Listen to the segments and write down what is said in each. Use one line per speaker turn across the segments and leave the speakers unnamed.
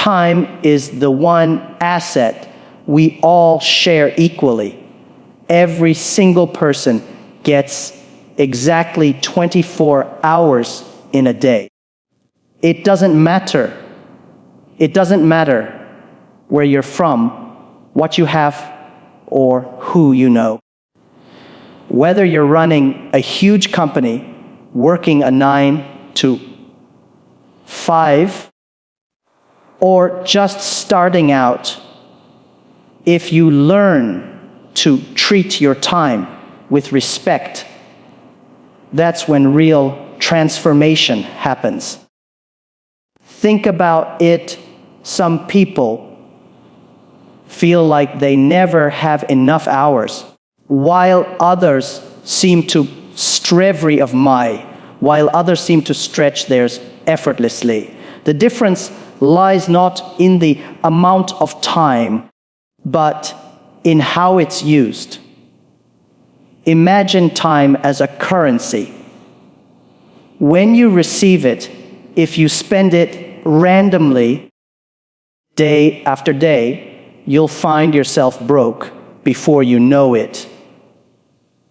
Time is the one asset we all share equally. Every single person gets exactly 24 hours in a day. It doesn't matter. It doesn't matter where you're from, what you have, or who you know. Whether you're running a huge company, working a 9 to 5, or just starting out, if you learn to treat your time with respect, that's when real transformation happens. Think about it. Some people feel like they never have enough hours, while others seem to while others seem to stretch theirs effortlessly. The difference lies not in the amount of time, but in how it's used. Imagine time as a currency. When you receive it, if you spend it randomly, day after day, you'll find yourself broke before you know it.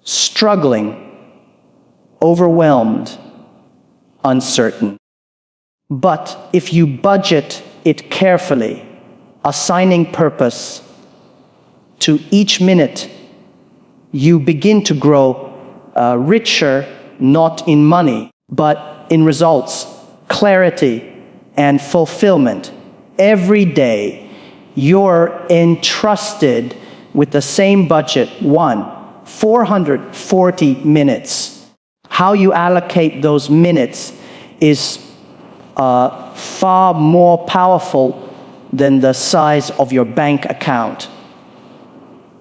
Struggling, overwhelmed, uncertain. But if you budget it carefully, assigning purpose to each minute, you begin to grow richer, not in money, but in results, clarity, and fulfillment. Every day, you're entrusted with the same budget, 440 minutes. How you allocate those minutes is far more powerful than the size of your bank account.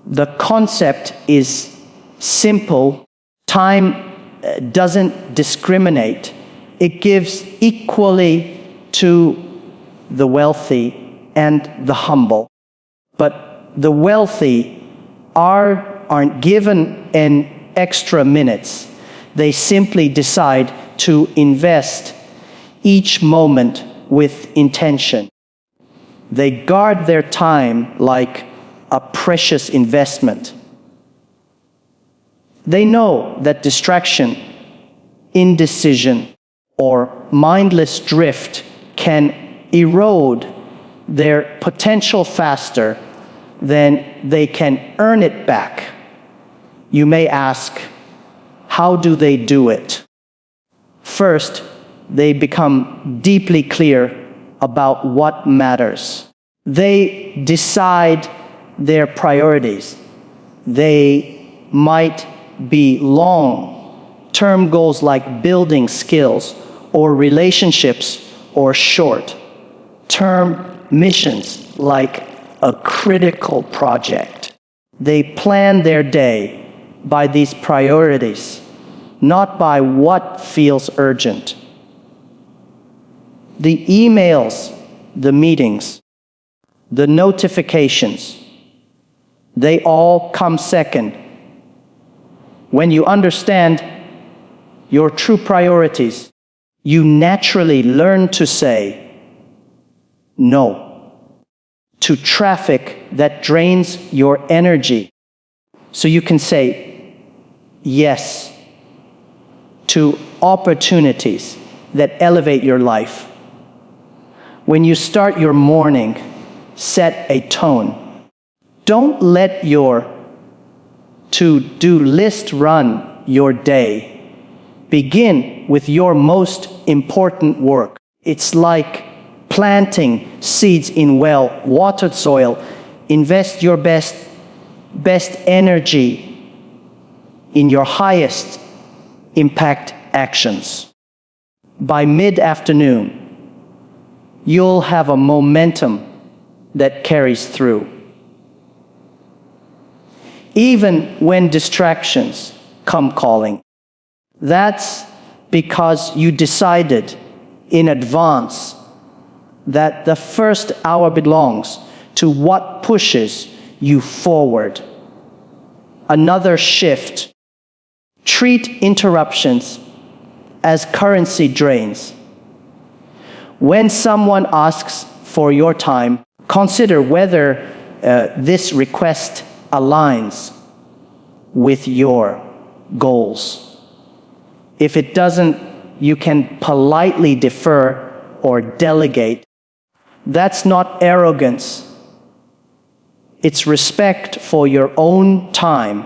The concept is simple. Time doesn't discriminate. It gives equally to the wealthy and the humble. But the wealthy aren't given an extra minutes. They simply decide to invest each moment with intention. They guard their time like a precious investment. They know that distraction, indecision, or mindless drift can erode their potential faster than they can earn it back. You may ask, how do they do it? First, they become deeply clear about what matters. They decide their priorities. They might be long-term goals like building skills or relationships, or short-term missions like a critical project. They plan their day by these priorities, not by what feels urgent. The emails, the meetings, the notifications, they all come second. When you understand your true priorities, you naturally learn to say no to traffic that drains your energy, so you can say yes to opportunities that elevate your life. When you start your morning, set a tone. Don't let your to-do list run your day. Begin with your most important work. It's like planting seeds in well-watered soil. Invest your best energy in your highest impact actions. By mid-afternoon, you'll have a momentum that carries through. Even when distractions come calling, that's because you decided in advance that the first hour belongs to what pushes you forward. Another shift. Treat interruptions as currency drains. When someone asks for your time, consider whether this request aligns with your goals. If it doesn't, you can politely defer or delegate. That's not arrogance. It's respect for your own time.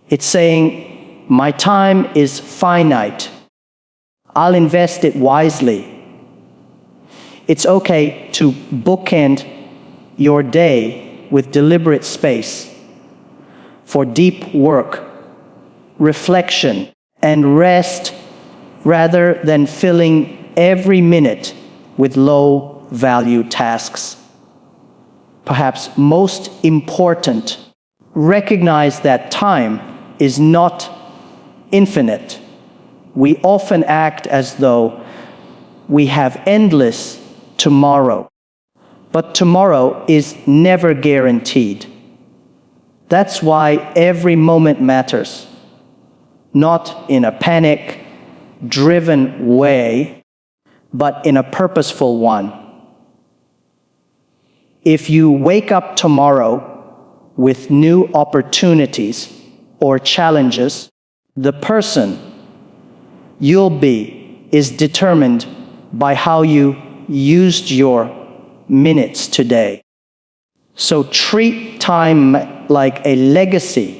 It's saying, my time is finite. I'll invest it wisely. It's okay to bookend your day with deliberate space for deep work, reflection, and rest rather than filling every minute with low-value tasks. Perhaps most important, recognize that time is not infinite. We often act as though we have endless tomorrow, but tomorrow is never guaranteed. That's why every moment matters, not in a panic-driven way, but in a purposeful one. If you wake up tomorrow with new opportunities or challenges, the person you'll be is determined by how you used your minutes today. So treat time like a legacy.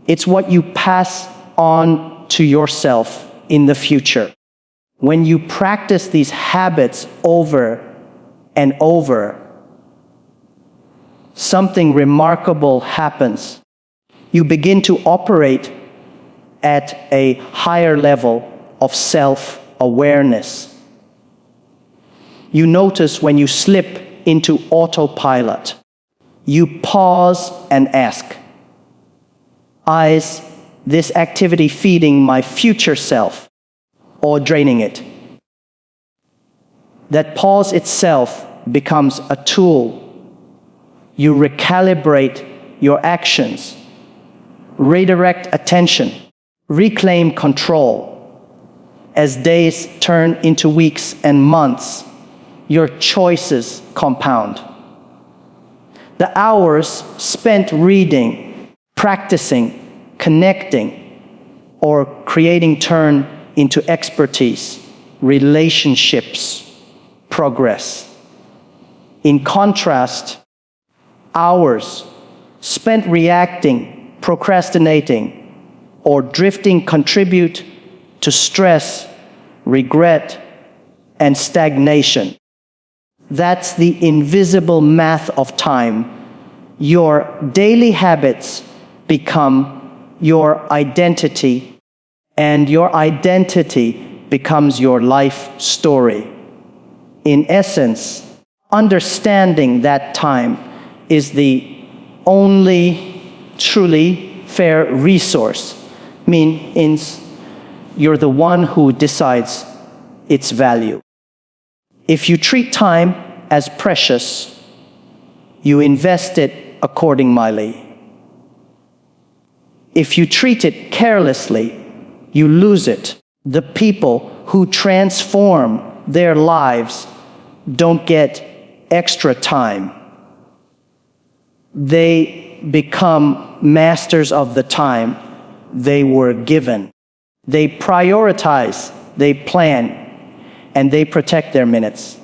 It's what you pass on to yourself in the future. When you practice these habits over and over, something remarkable happens. You begin to operate at a higher level of self-awareness. You notice when you slip into autopilot. You pause and ask, is this activity feeding my future self or draining it? That pause itself becomes a tool. You recalibrate your actions, redirect attention, reclaim control. As days turn into weeks and months, your choices compound. The hours spent reading, practicing, connecting, or creating turn into expertise, relationships, progress. In contrast, hours spent reacting, procrastinating, or drifting contribute to stress, regret, and stagnation. That's the invisible math of time. Your daily habits become your identity, and your identity becomes your life story. In essence, understanding that time is the only truly fair resource. Means you're the one who decides its value. If you treat time as precious, you invest it accordingly. If you treat it carelessly, you lose it. The people who transform their lives don't get extra time. They become masters of the time they were given. They prioritize, they plan, and they protect their minutes.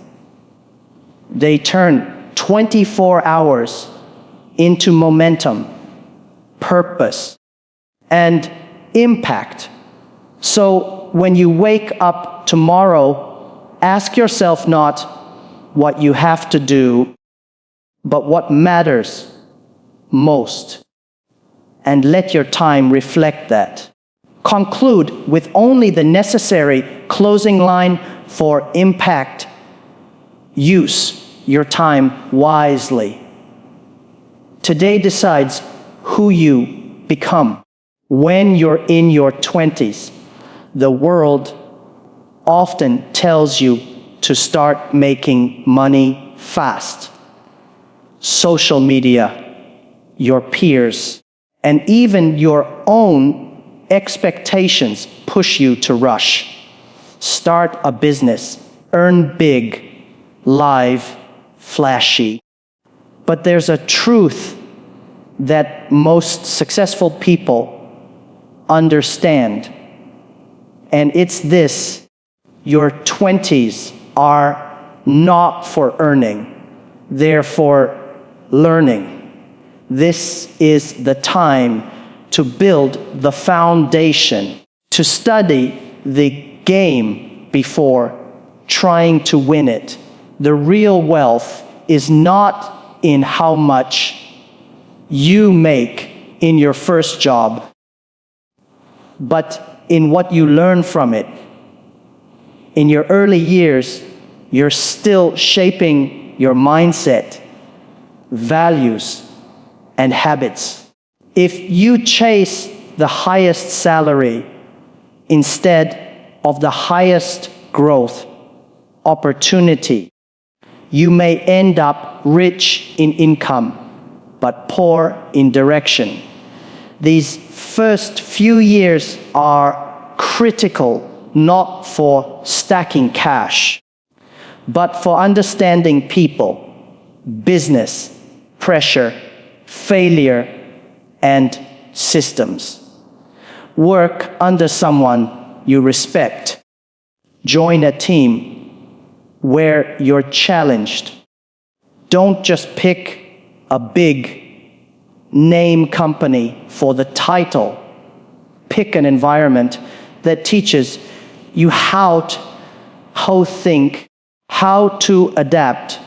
They turn 24 hours into momentum, purpose, and impact. So when you wake up tomorrow, ask yourself not what you have to do, but what matters most. And let your time reflect that. Conclude with only the necessary closing line for impact. Use your time wisely. Today decides who you become. When you're in your 20s, the world often tells you to start making money fast. Social media, your peers, and even your own expectations push you to rush. Start a business, earn big, live, flashy. But there's a truth that most successful people understand, and it's this: your 20s are not for earning, they're for learning. This is the time to build the foundation, to study the game before trying to win it. The real wealth is not in how much you make in your first job, but in what you learn from it. In your early years, you're still shaping your mindset, values, and habits. If you chase the highest salary instead of the highest growth opportunity, you may end up rich in income, but poor in direction. These first few years are critical, not for stacking cash, but for understanding people, business, pressure, failure, and systems. Work under someone you respect. Join a team where you're challenged. Don't just pick a big name company for the title. Pick an environment that teaches you how to think, how to adapt,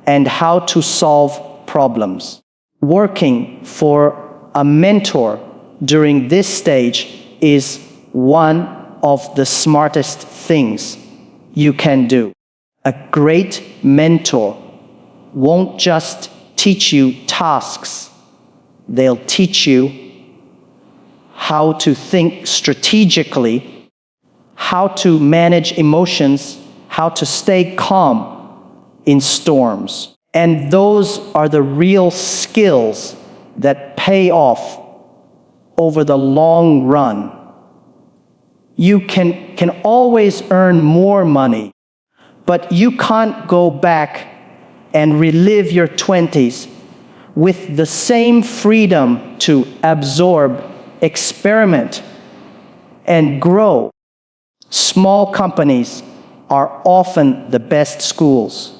and how to solve problems. Working for a mentor during this stage is one of the smartest things you can do. A great mentor won't just teach you tasks, they'll teach you how to think strategically, how to manage emotions, how to stay calm in storms. And those are the real skills that pay off over the long run. You can always earn more money, but you can't go back and relive your 20s with the same freedom to absorb, experiment, and grow. Small companies are often the best schools.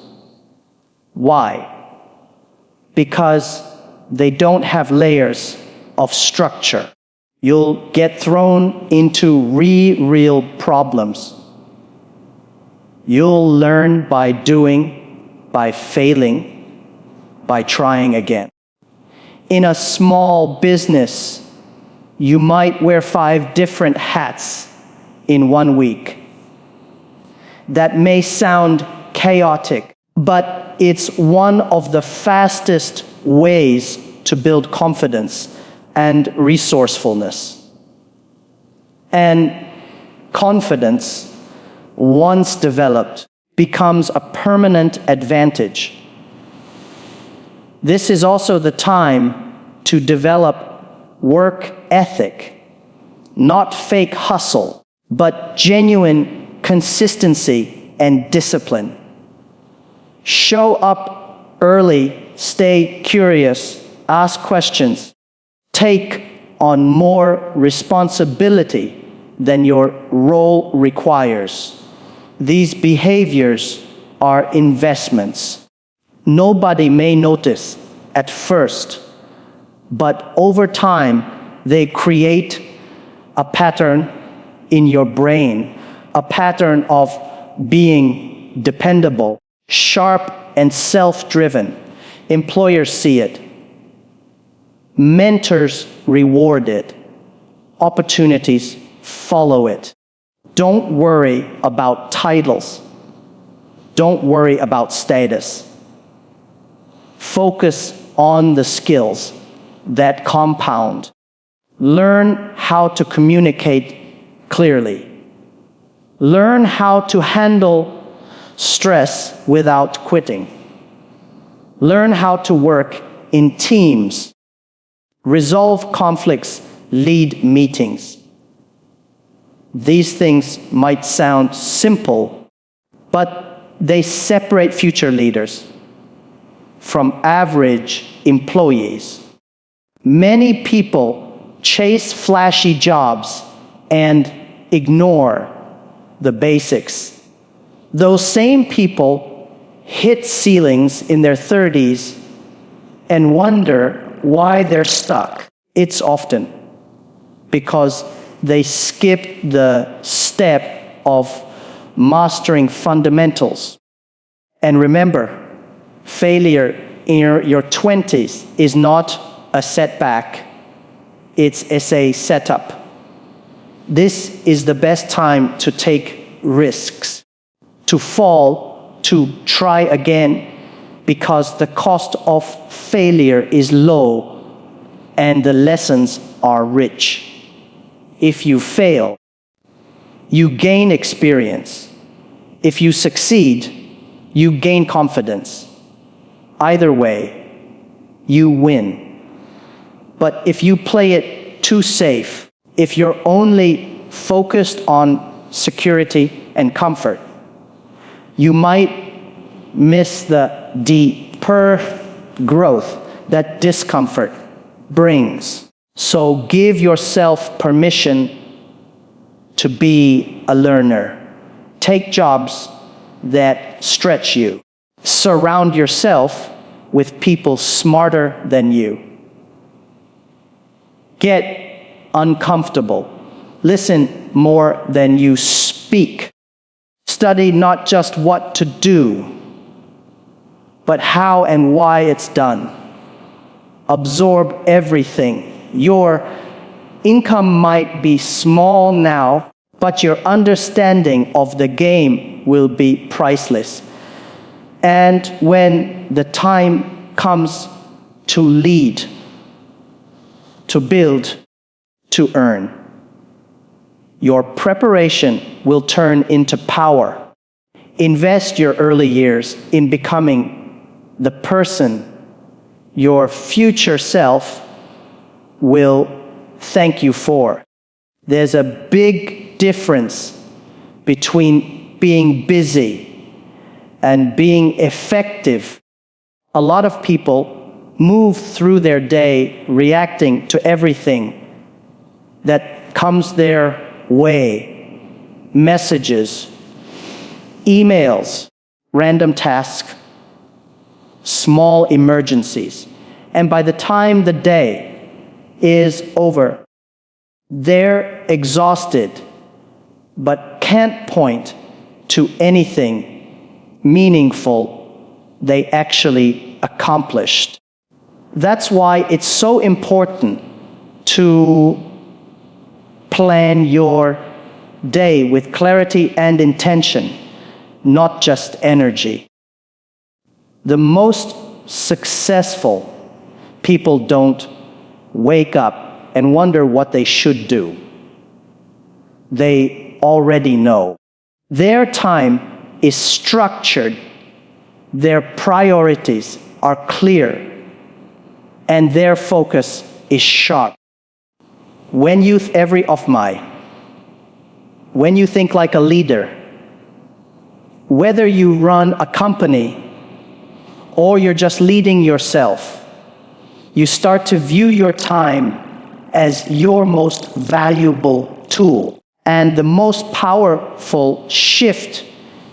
Why? Because they don't have layers of structure. You'll get thrown into real problems. You'll learn by doing, by failing, by trying again. In a small business, you might wear 5 different hats in 1 week. That may sound chaotic, but it's one of the fastest ways to build confidence and resourcefulness. And confidence, once developed, becomes a permanent advantage. This is also the time to develop work ethic, not fake hustle, but genuine consistency and discipline. Show up early, stay curious, ask questions, take on more responsibility than your role requires. These behaviors are investments. Nobody may notice at first, but over time, they create a pattern in your brain, a pattern of being dependable, sharp, and self-driven. Employers see it. Mentors reward it. Opportunities follow it. Don't worry about titles. Don't worry about status. Focus on the skills that compound. Learn how to communicate clearly. Learn how to handle stress without quitting. Learn how to work in teams. Resolve conflicts, lead meetings. These things might sound simple, but They separate future leaders from average employees. Many people chase flashy jobs and ignore the basics. Those same people hit ceilings in their 30s and wonder why they're stuck. It's often because they skipped the step of mastering fundamentals. And remember, failure in your 20s is not a setback, it's a setup. This is the best time to take risks, to fall, to try again, because the cost of failure is low and the lessons are rich. If you fail, you gain experience. If you succeed, you gain confidence. Either way, you win. But if you play it too safe, if you're only focused on security and comfort, you might miss the deeper growth that discomfort brings. So give yourself permission to be a learner. Take jobs that stretch you. Surround yourself with people smarter than you. Get uncomfortable. Listen more than you speak. Study not just what to do, but how and why it's done. Absorb everything. Your income might be small now, but your understanding of the game will be priceless. And when the time comes to lead, to build, to earn, your preparation will turn into power. Invest your early years in becoming the person your future self will thank you for. There's a big difference between being busy and being effective. A lot of people move through their day reacting to everything that comes their way. Messages, emails, random tasks, small emergencies. And by the time the day is over, they're exhausted, but can't point to anything meaningful they actually accomplished. That's why it's so important to plan your day with clarity and intention, not just energy. The most successful people don't wake up and wonder what they should do. They already know. Their time is structured, their priorities are clear, and their focus is sharp. When you think like a leader, whether you run a company or you're just leading yourself, you start to view your time as your most valuable tool. And the most powerful shift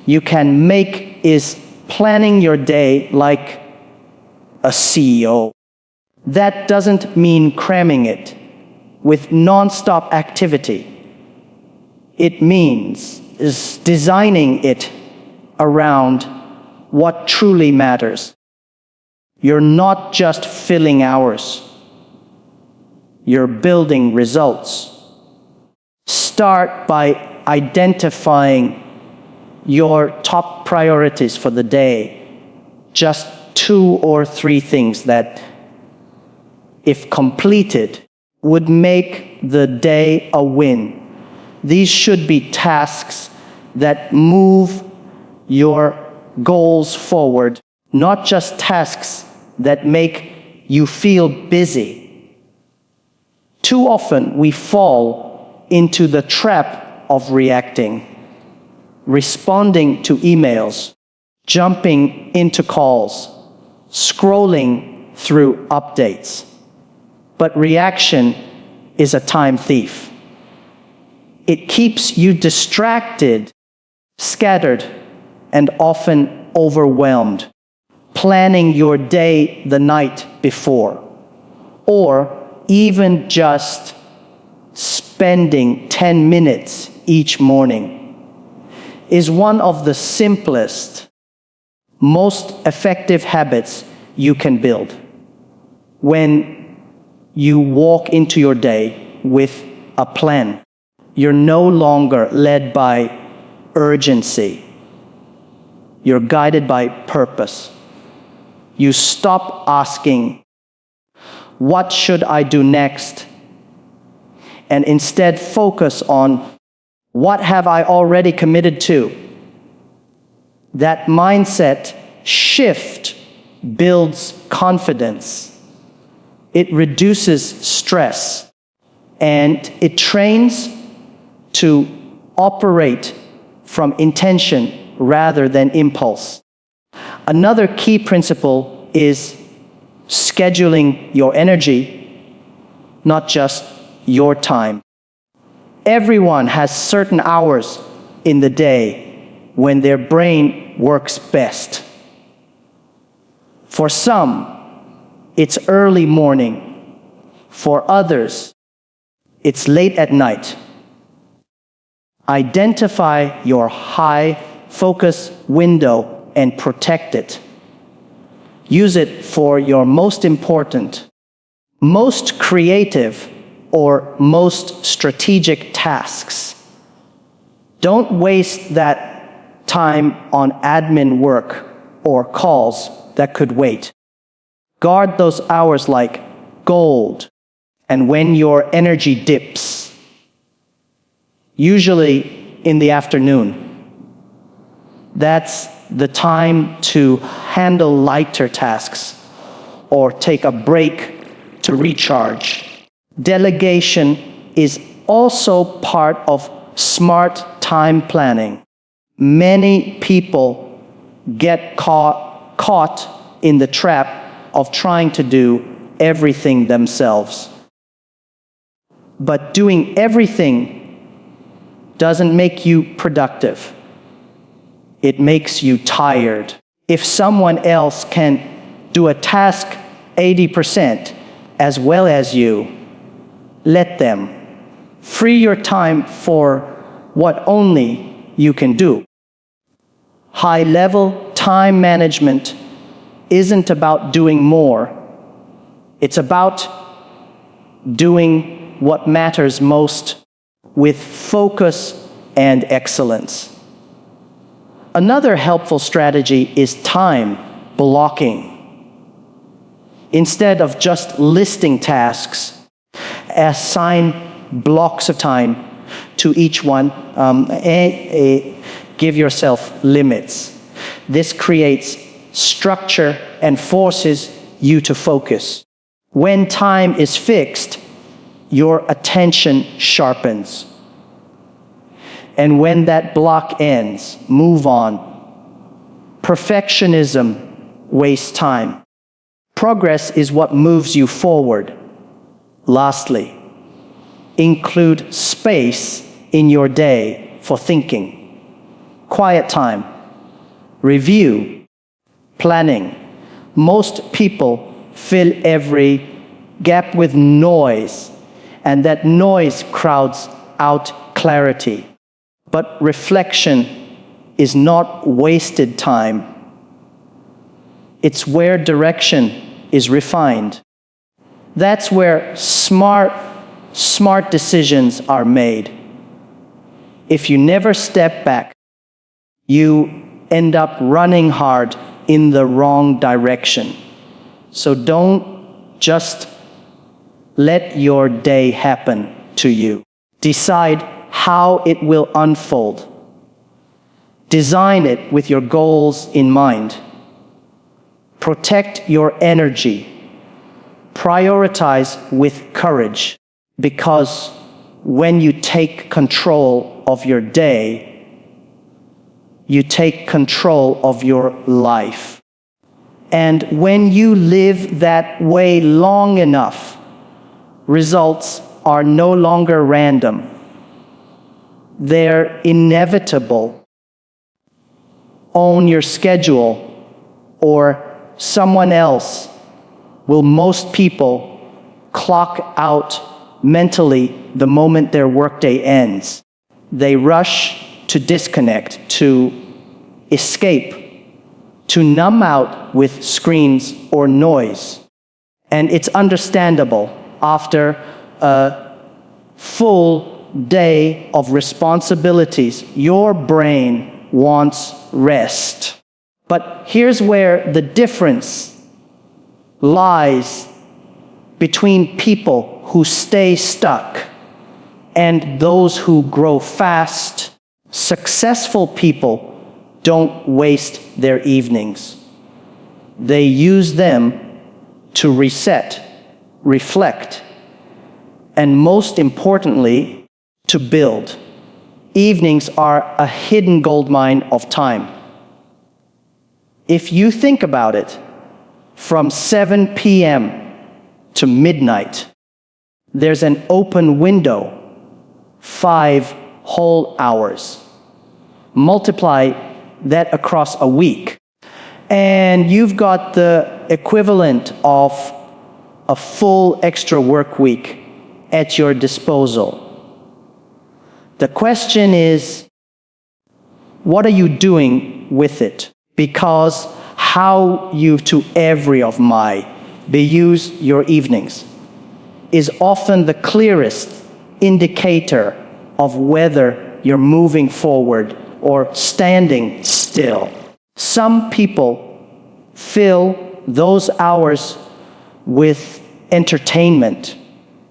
you can make is planning your day like a CEO. That doesn't mean cramming it with non-stop activity. It means is designing it around what truly matters. You're not just filling hours. You're building results. Start by identifying your top priorities for the day. Just 2 or 3 things that, if completed, would make the day a win. These should be tasks that move your goals forward, not just tasks that make you feel busy. Too often we fall into the trap of reacting, responding to emails, jumping into calls, scrolling through updates. But reaction is a time thief. It keeps you distracted, scattered, and often overwhelmed, planning your day the night before, or even just spending 10 minutes each morning is one of the simplest, most effective habits you can build. When you walk into your day with a plan, you're no longer led by urgency. You're guided by purpose. You stop asking, "What should I do next?" and instead focus on, "What have I already committed to?" That mindset shift builds confidence. It reduces stress, and it trains to operate from intention rather than impulse. Another key principle is scheduling your energy, not just your time. Everyone has certain hours in the day when their brain works best. For some, it's early morning. For others, it's late at night. Identify your high focus window and protect it. Use it for your most important, most creative, or most strategic tasks. Don't waste that time on admin work or calls that could wait. Guard those hours like gold. And when your energy dips, usually in the afternoon, that's the time to handle lighter tasks or take a break to recharge. Delegation is also part of smart time planning. Many people get caught in the trap of trying to do everything themselves. But doing everything doesn't make you productive. It makes you tired. If someone else can do a task 80% as well as you, let them. Free your time for what only you can do. High-level time management isn't about doing more. It's about doing what matters most with focus and excellence. Another helpful strategy is time blocking. Instead of just listing tasks, assign blocks of time to each one, give yourself limits. This creates structure and forces you to focus. When time is fixed, your attention sharpens. And when that block ends, move on. Perfectionism wastes time. Progress is what moves you forward. Lastly, include space in your day for thinking. Quiet time, review, planning. Most people fill every gap with noise, and that noise crowds out clarity. But reflection is not wasted time. It's where direction is refined. That's where smart decisions are made. If you never step back, you end up running hard in the wrong direction. So don't just let your day happen to you. Decide how it will unfold. Design it with your goals in mind. Protect your energy. Prioritize with courage, because when you take control of your day, you take control of your life. And when you live that way long enough, results are no longer random. They're inevitable. Own your schedule, or someone else will. Most people clock out mentally the moment their workday ends. They rush to disconnect, to escape, to numb out with screens or noise. And it's understandable. After a full day of responsibilities, your brain wants rest. But here's where the difference lies between people who stay stuck and those who grow fast. Successful people don't waste their evenings. They use them to reset, reflect, and most importantly, to build. Evenings are a hidden goldmine of time. If you think about it, from 7 p.m. to midnight, there's an open window, 5 whole hours. Multiply that across a week, and you've got the equivalent of a full extra work week at your disposal. The question is, what are you doing with it? Because how you to every of my use your evenings is often the clearest indicator of whether you're moving forward or standing still. Some people fill those hours with entertainment,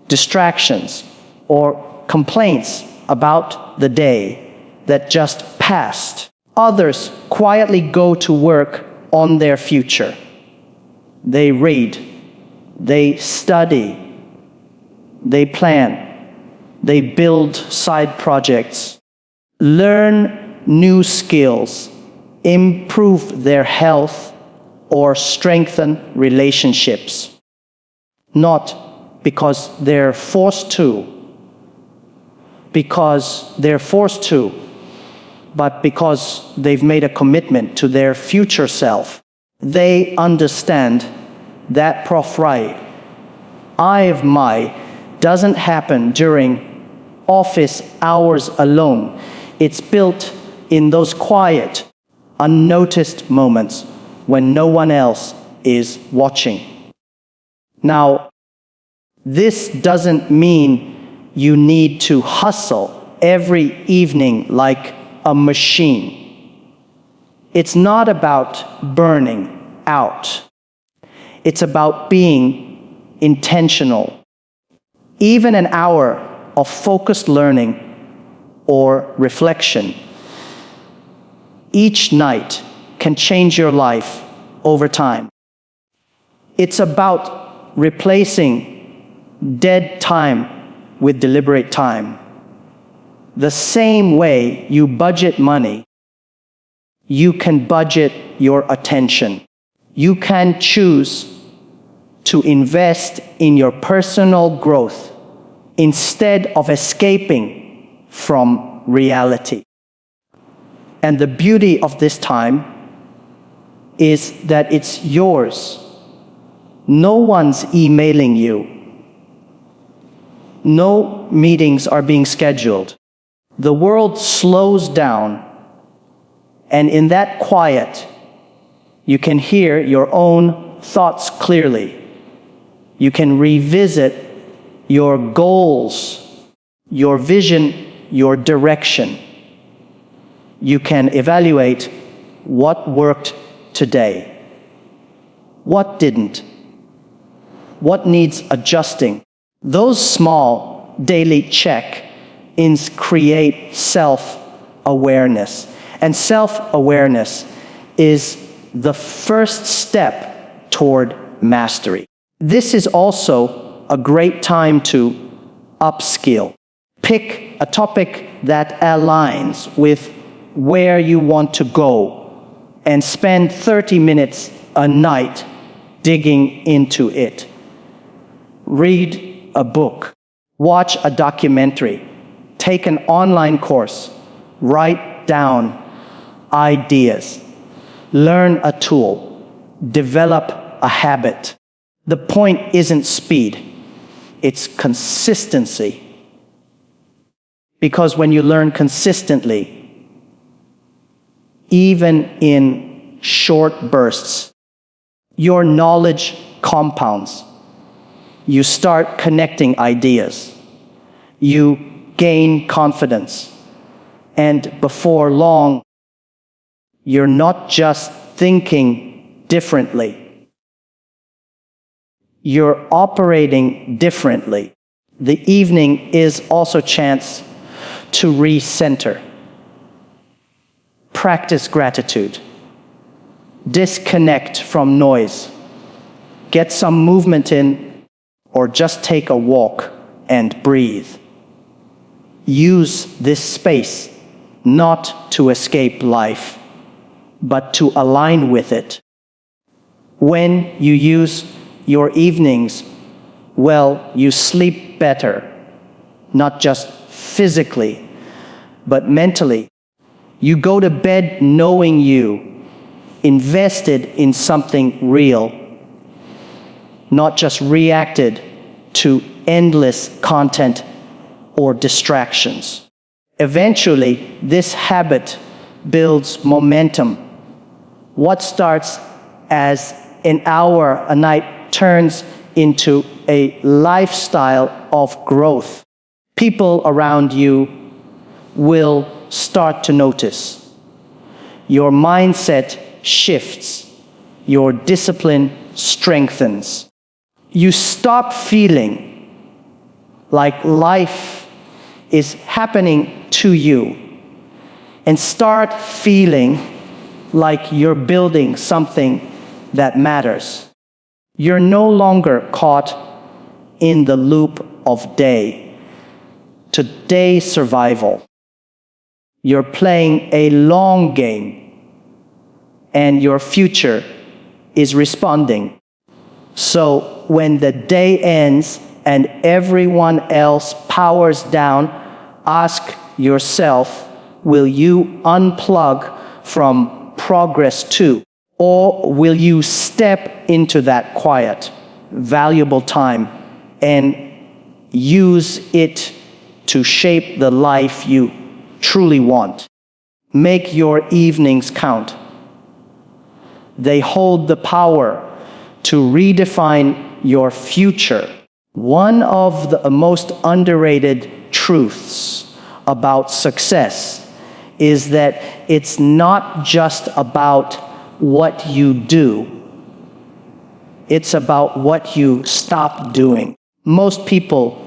distractions, or complaints about the day that just passed. Others quietly go to work on their future. They read, they study, they plan, they build side projects, learn new skills, improve their health, or strengthen relationships. Not because they're forced to, but because they've made a commitment to their future self. They understand that Prof. Rai, I of my doesn't happen during office hours alone. It's built in those quiet, unnoticed moments when no one else is watching. Now, this doesn't mean you need to hustle every evening like a machine. It's not about burning out. It's about being intentional. Even an hour of focused learning or reflection each night can change your life over time. It's about replacing dead time with deliberate time. The same way you budget money, you can budget your attention. You can choose to invest in your personal growth instead of escaping from reality. And the beauty of this time is that it's yours. No one's emailing you. No meetings are being scheduled. The world slows down, and in that quiet, you can hear your own thoughts clearly. You can revisit your goals, your vision, your direction. You can evaluate what worked today, what didn't, what needs adjusting. Those small daily check-ins create self-awareness. And self-awareness is the first step toward mastery. This is also a great time to upskill. Pick a topic that aligns with where you want to go and spend 30 minutes a night digging into it. Read a book, watch a documentary, take an online course, write down ideas, learn a tool, develop a habit. The point isn't speed, it's consistency. Because when you learn consistently, even in short bursts, your knowledge compounds. You start connecting ideas. You gain confidence. And before long, you're not just thinking differently. You're operating differently. The evening is also a chance to recenter. Practice gratitude. Disconnect from noise. Get some movement in, or just take a walk and breathe. Use this space not to escape life, but to align with it. When you use your evenings, well, you sleep better, not just physically, but mentally. You go to bed knowing you invested in something real, not just reacted to endless content or distractions. Eventually, this habit builds momentum. What starts as an hour a night turns into a lifestyle of growth. People around you will start to notice. Your mindset shifts. Your discipline strengthens. You stop feeling like life is happening to you and start feeling like you're building something that matters. You're no longer caught in the loop of day-to-day survival. You're playing a long game, and your future is responding. So when the day ends and everyone else powers down, ask yourself, will you unplug from progress too? Or will you step into that quiet, valuable time and use it to shape the life you truly want? Make your evenings count. They hold the power to redefine your future. One of the most underrated truths about success is that it's not just about what you do. It's about what you stop doing. Most people,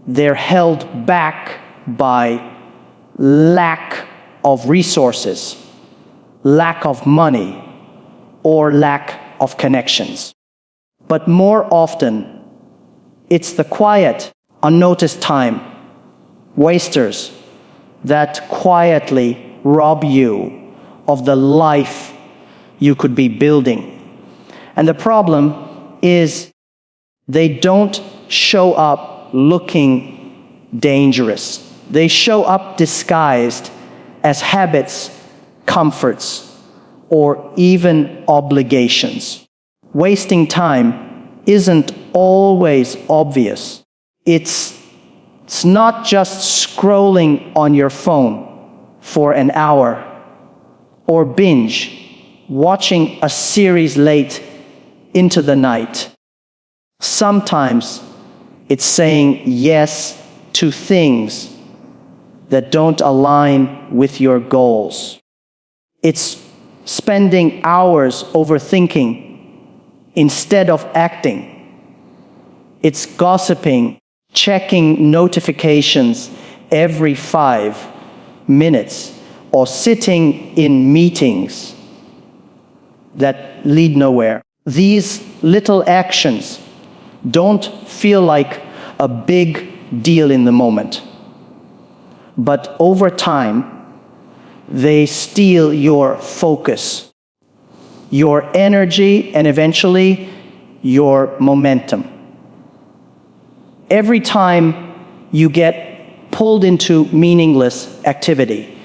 they're held back by lack of resources, lack of money, or lack of connections. But more often, it's the quiet, unnoticed time wasters that quietly rob you of the life you could be building. And the problem is they don't show up looking dangerous. They show up disguised as habits, comforts, or even obligations. Wasting time isn't always obvious. It's not just scrolling on your phone for an hour or binge watching a series late into the night. Sometimes it's saying yes to things that don't align with your goals. It's spending hours overthinking instead of acting. It's gossiping, checking notifications every 5 minutes, or sitting in meetings that lead nowhere. These little actions don't feel like a big deal in the moment, but over time, They steal your focus, your energy, and eventually your momentum. Every time you get pulled into meaningless activity,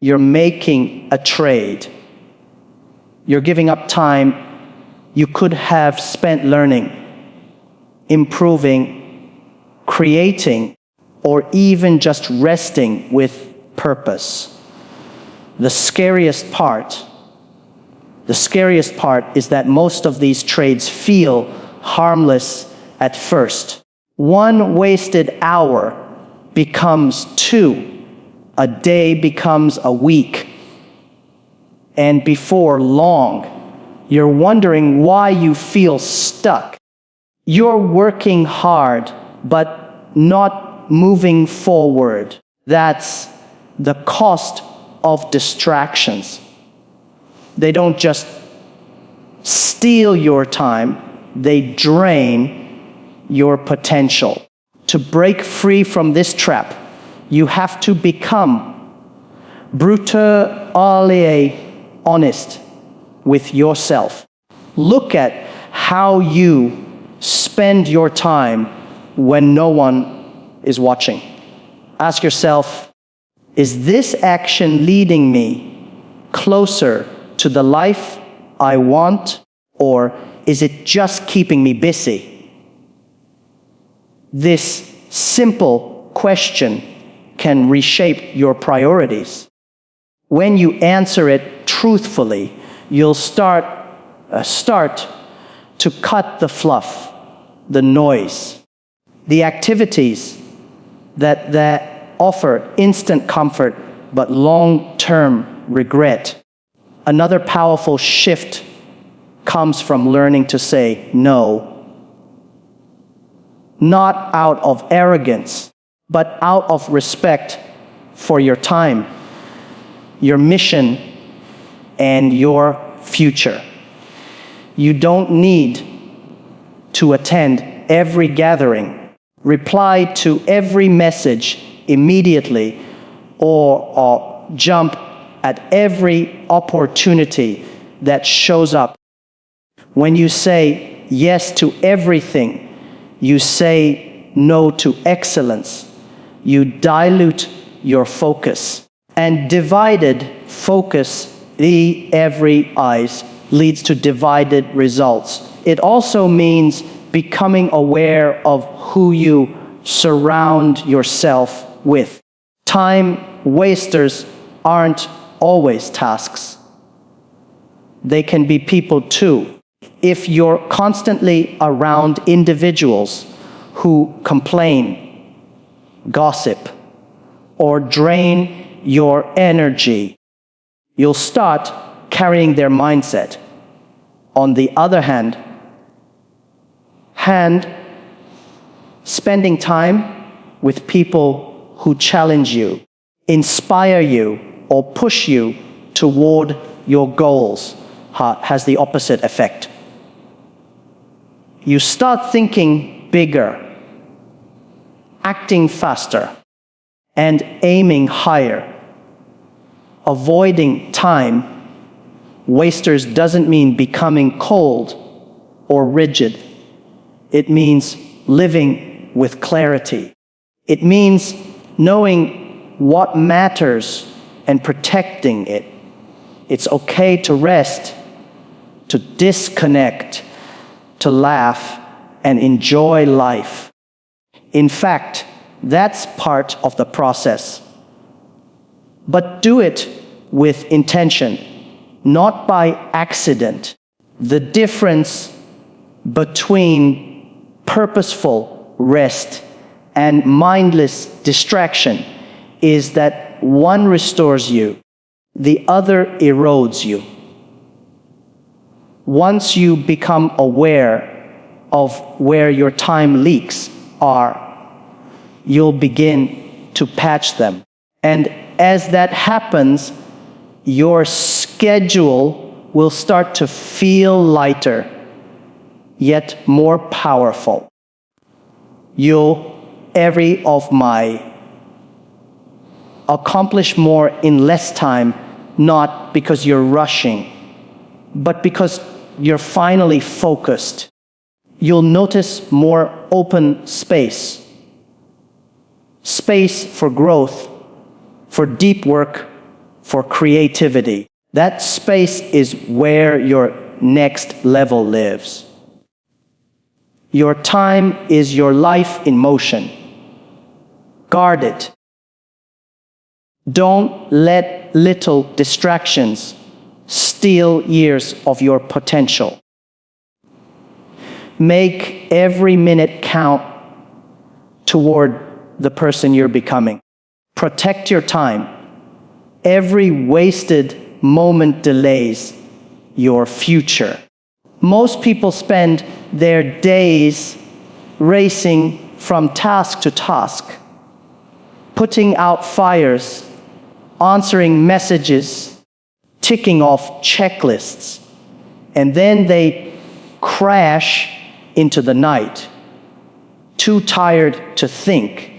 you're making a trade. You're giving up time you could have spent learning, improving, creating, or even just resting with purpose. The scariest part is that most of these trades feel harmless at first. One wasted hour becomes two. A day becomes a week. And before long, you're wondering why you feel stuck. You're working hard, but not moving forward. That's the cost of distractions. They don't just steal your time, they drain your potential. To break free from this trap, you have to become brutally honest with yourself. Look at how you spend your time when no one is watching. Ask yourself, is this action leading me closer to the life I want, or is it just keeping me busy? This simple question can reshape your priorities. When you answer it truthfully, you'll start to cut the fluff, the noise, the activities that offer instant comfort but long-term regret. Another powerful shift comes from learning to say no. Not out of arrogance, but out of respect for your time, your mission, and your future. You don't need to attend every gathering, reply to every message immediately, or jump at every opportunity that shows up. When you say yes to everything, you say no to excellence. You dilute your focus. And divided focus, every eyes, leads to divided results. It also means becoming aware of who you surround yourself with. Time wasters aren't always tasks. They can be people too. If you're constantly around individuals who complain, gossip, or drain your energy, you'll start carrying their mindset. On the other hand, spending time with people who challenge you, inspire you, or push you toward your goals has the opposite effect. You start thinking bigger, acting faster, and aiming higher. Avoiding time wasters doesn't mean becoming cold or rigid. It means living with clarity. It means knowing what matters and protecting it. It's okay to rest, to disconnect, to laugh, and enjoy life. In fact, that's part of the process. But do it with intention, not by accident. The difference between purposeful rest and mindless distraction is that one restores you, the other erodes you. Once you become aware of where your time leaks are, you'll begin to patch them. And as that happens, your schedule will start to feel lighter, yet more powerful. Every of my accomplish more in less time, not because you're rushing, but because you're finally focused. You'll notice more open space. Space for growth, for deep work, for creativity. That space is where your next level lives. Your time is your life in motion. Guard it. Don't let little distractions steal years of your potential. Make every minute count toward the person you're becoming. Protect your time. Every wasted moment delays your future. Most people spend their days racing from task to task, putting out fires, answering messages, ticking off checklists, and then they crash into the night, too tired to think,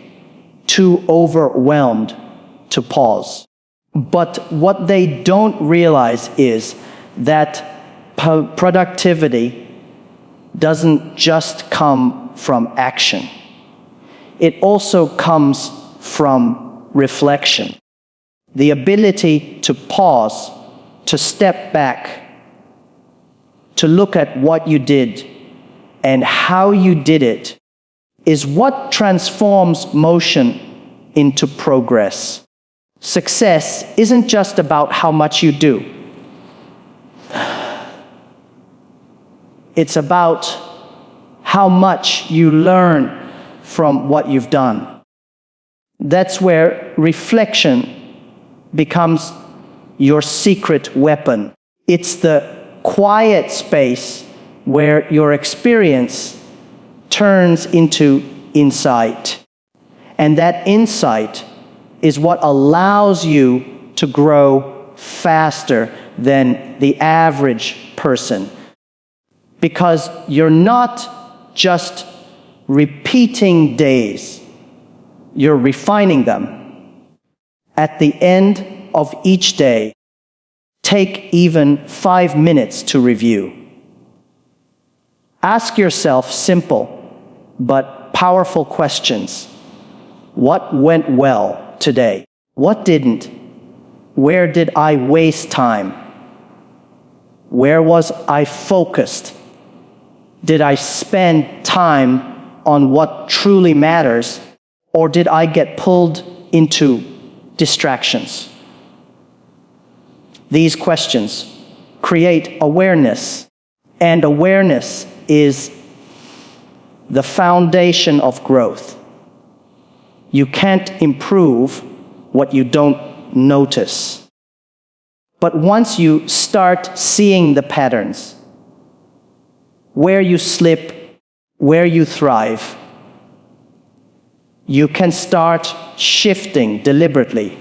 too overwhelmed to pause. But what they don't realize is that productivity doesn't just come from action. It also comes from reflection. The ability to pause, to step back, to look at what you did and how you did it is what transforms motion into progress. Success isn't just about how much you do. It's about how much you learn from what you've done. That's where reflection becomes your secret weapon. It's the quiet space where your experience turns into insight. And that insight is what allows you to grow faster than the average person. Because you're not just repeating days, you're refining them. At the end of each day, take even 5 minutes to review. Ask yourself simple but powerful questions. What went well today? What didn't? Where did I waste time? Where was I focused? Did I spend time on what truly matters, or did I get pulled into distractions? These questions create awareness, and awareness is the foundation of growth. You can't improve what you don't notice. But once you start seeing the patterns, where you slip, where you thrive, you can start shifting deliberately.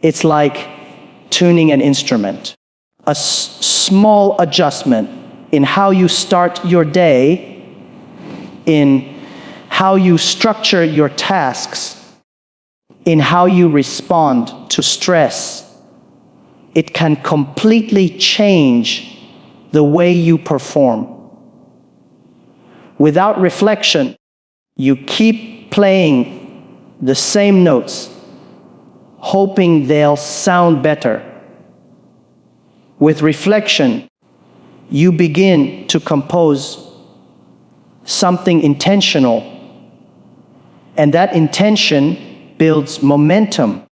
It's like tuning an instrument. A small adjustment in how you start your day, in how you structure your tasks, in how you respond to stress, it can completely change the way you perform. Without reflection, you keep playing the same notes, hoping they'll sound better. With reflection, you begin to compose something intentional, and that intention builds momentum.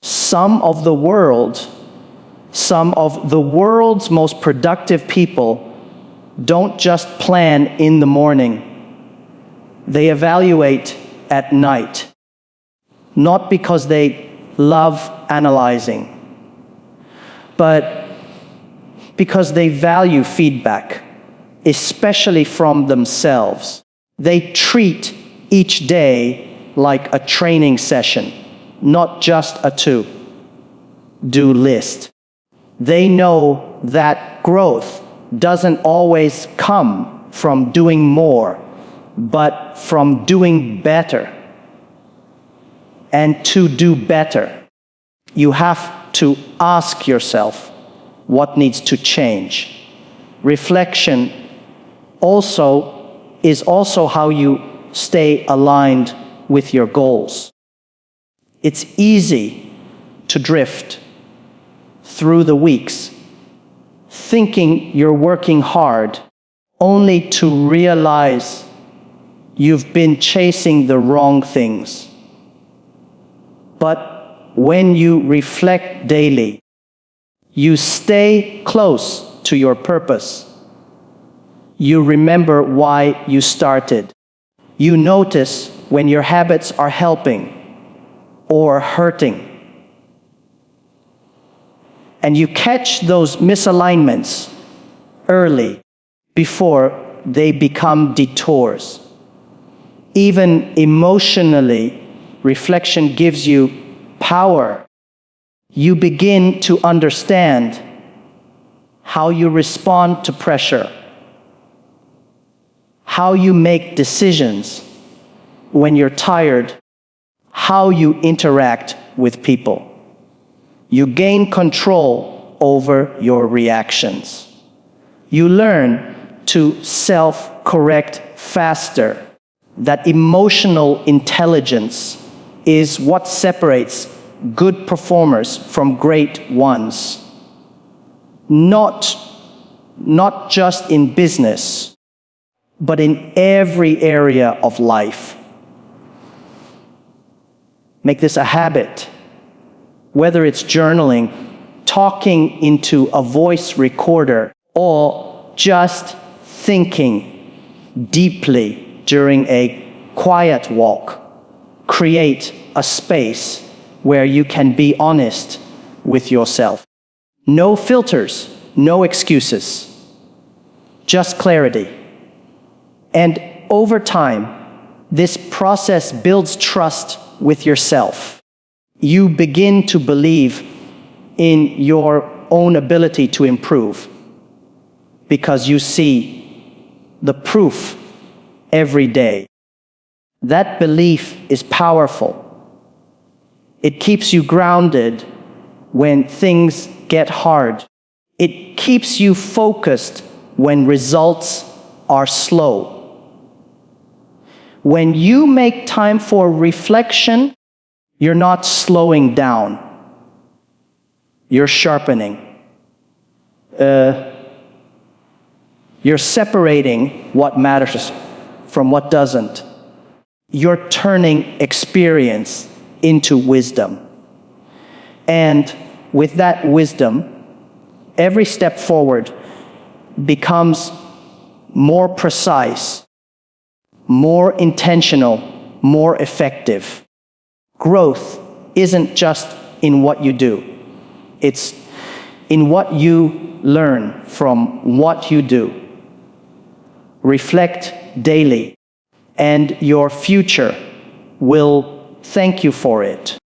Some of the world's most productive people don't just plan in the morning. They evaluate at night, not because they love analyzing, but because they value feedback, especially from themselves. They treat each day like a training session, not just a to-do list. They know that growth doesn't always come from doing more, but from doing better. and to do better, you have to ask yourself what needs to change. Reflection is also how you stay aligned with your goals. It's easy to drift through the weeks, thinking you're working hard, only to realize you've been chasing the wrong things. But when you reflect daily, you stay close to your purpose. You remember why you started. You notice when your habits are helping or hurting. And you catch those misalignments early before they become detours. Even emotionally, reflection gives you power. You begin to understand how you respond to pressure, how you make decisions when you're tired, how you interact with people. You gain control over your reactions. You learn to self-correct faster. That emotional intelligence is what separates good performers from great ones. Not just in business, but in every area of life. Make this a habit. Whether it's journaling, talking into a voice recorder, or just thinking deeply during a quiet walk, create a space where you can be honest with yourself. No filters, no excuses, just clarity. And over time, this process builds trust with yourself. You begin to believe in your own ability to improve because you see the proof every day. That belief is powerful. It keeps you grounded when things get hard. It keeps you focused when results are slow. When you make time for reflection, you're not slowing down. You're sharpening. You're separating what matters from what doesn't. You're turning experience into wisdom. And with that wisdom, every step forward becomes more precise, more intentional, more effective. Growth isn't just in what you do. It's in what you learn from what you do. Reflect daily, and your future will thank you for it.